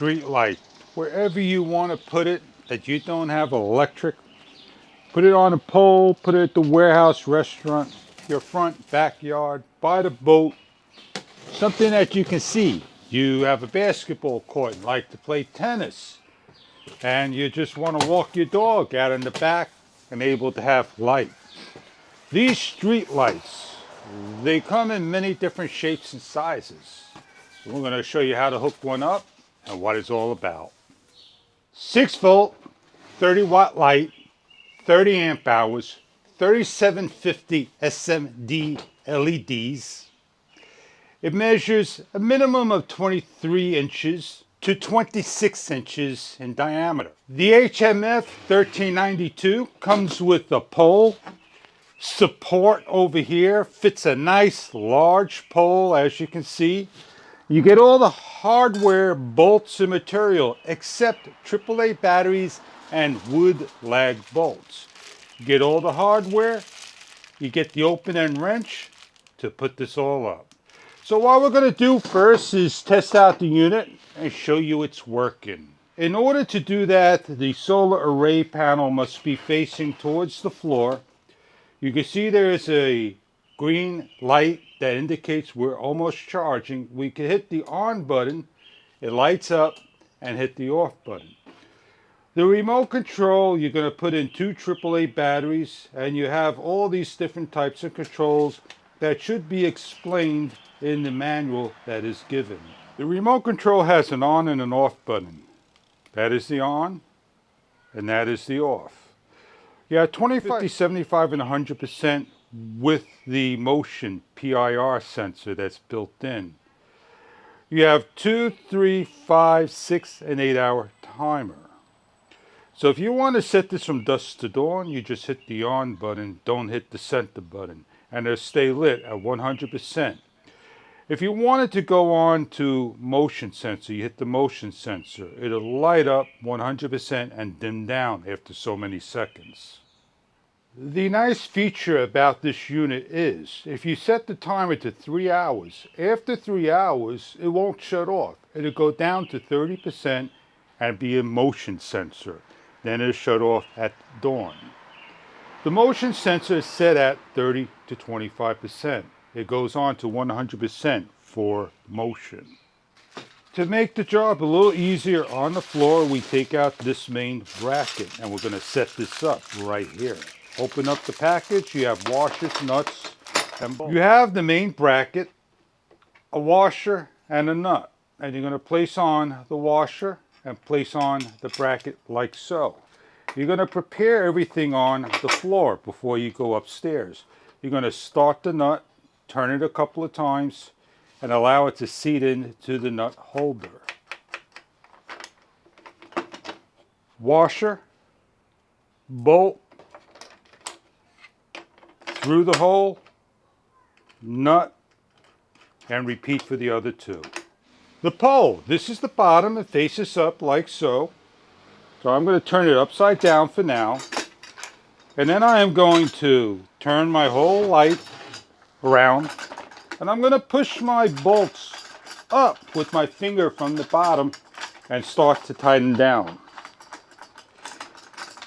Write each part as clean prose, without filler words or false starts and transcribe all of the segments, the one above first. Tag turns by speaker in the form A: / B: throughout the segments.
A: Street light, wherever you want to put it that you don't have electric, put it on a pole, put it at the warehouse, restaurant, your front, backyard, by the boat, something that you can see. You have a basketball court and like to play tennis, and you just want to walk your dog out in the back and able to have light. These street lights, they come in many different shapes and sizes. We're going to show you how to hook one up and what it's all about. 6 volt, 30-watt light, 30 amp hours, 3750 SMD LEDs. It measures a minimum of 23 inches to 26 inches in diameter. The HMF 1392 comes with a pole. Support over here fits a nice large pole, as you can see. You get all the hardware, bolts, and material except AAA batteries and wood lag bolts. You get all the hardware, you get the open end wrench to put this all up. So what we're going to do first is test out the unit and show you it's working. In order to do that, the solar array panel must be facing towards the floor. You can see there is a green light that indicates we're almost charging. We can hit the on button, it lights up, and hit the off button. The remote control, you're going to put in 2 AAA batteries, and you have all these different types of controls that should be explained in the manual that is given. The remote control has an on and an off button. That is the on, and that is the off. You have 20, 50, 75, and 100% with the motion PIR sensor that's built in. You have 2, 3, 5, 6, and 8 hour timer. So if you want to set this from dusk to dawn, you just hit the on button, don't hit the center button, and it'll stay lit at 100%. If you wanted to go on to motion sensor, you hit the motion sensor. It'll light up 100% and dim down after so many seconds. The nice feature about this unit is, if you set the timer to 3 hours, after 3 hours, it won't shut off. It'll go down to 30% and be a motion sensor. Then it'll shut off at dawn. The motion sensor is set at 30 to 25%. It goes on to 100% for motion. To make the job a little easier on the floor, we take out this main bracket and we're going to set this up right here. Open up the package, you have washers, nuts, and bolts. You have the main bracket, a washer, and a nut. And you're going to place on the washer and place on the bracket like so. You're going to prepare everything on the floor before you go upstairs. You're going to start the nut, turn it a couple of times, and allow it to seat into the nut holder. Washer, bolt, through the hole, nut, and repeat for the other 2. The pole, this is the bottom, it faces up like so. So I'm going to turn it upside down for now. And then I am going to turn my whole light around. And I'm going to push my bolts up with my finger from the bottom and start to tighten down.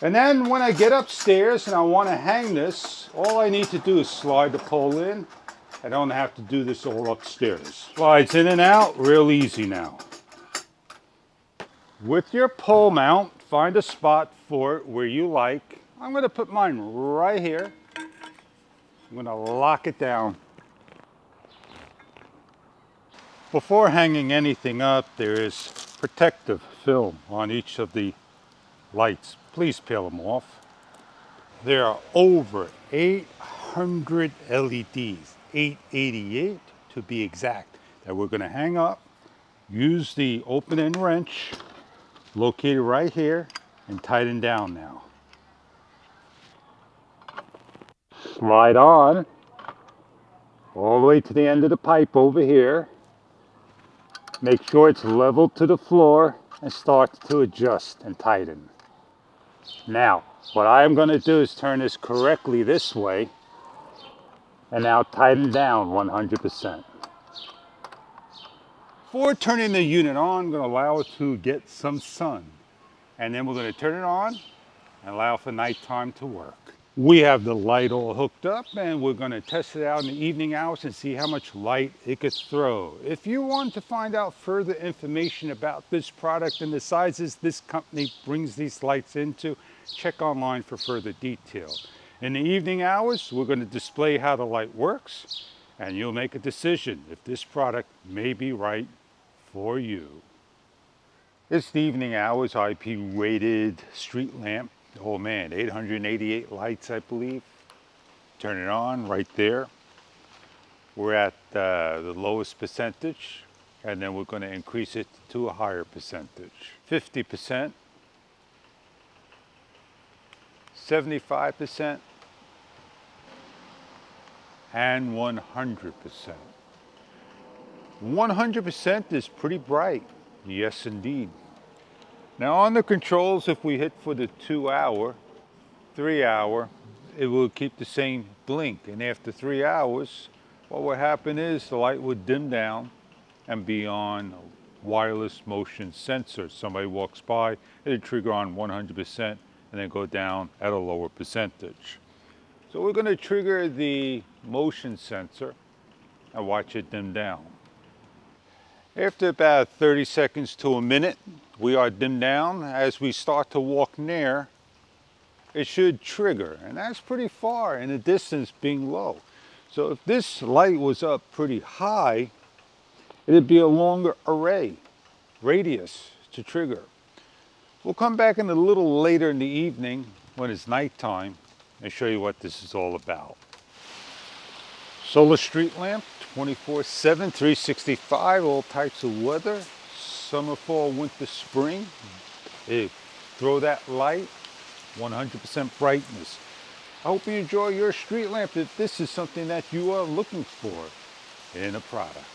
A: And then when I get upstairs and I want to hang this, all I need to do is slide the pole in. I don't have to do this all upstairs. Slides in and out, real easy now. With your pole mount, find a spot for it where you like. I'm going to put mine right here. I'm going to lock it down. Before hanging anything up, there is protective film on each of the lights. Please peel them off. There are over 800 LEDs, 888 to be exact, that we're going to hang up. Use the open end wrench located right here and tighten down now. Slide on all the way to the end of the pipe over here. Make sure it's level to the floor and start to adjust and tighten. Now, what I am going to do is turn this correctly this way and now tighten down 100%. Before turning the unit on, I'm going to allow it to get some sun. And then we're going to turn it on and allow for nighttime to work. We have the light all hooked up and we're going to test it out in the evening hours and see how much light it could throw. If you want to find out further information about this product and the sizes this company brings these lights into, check online for further detail. In the evening hours, we're going to display how the light works and you'll make a decision if this product may be right for you. It's the evening hours IP rated street lamp. Oh man, 888 lights, I believe. Turn it on right there. We're at the lowest percentage, and then we're going to increase it to a higher percentage. 50%, 75%, and 100%. 100% is pretty bright. Yes, indeed. Now on the controls, if we hit for the 2 hour, 3 hour, it will keep the same blink. And after 3 hours, what will happen is the light would dim down and be on wireless motion sensor. Somebody walks by, it'll trigger on 100% and then go down at a lower percentage. So we're going to trigger the motion sensor and watch it dim down. After about 30 seconds to a minute, we are dimmed down. As we start to walk near, it should trigger, and that's pretty far in the distance being low. So if this light was up pretty high, it'd be a longer array, radius to trigger. We'll come back in a little later in the evening when it's nighttime and show you what this is all about. Solar street lamp, 24/7, 365, all types of weather, summer, fall, winter, spring. Throw that light, 100% brightness. I hope you enjoy your street lamp if this is something that you are looking for in a product.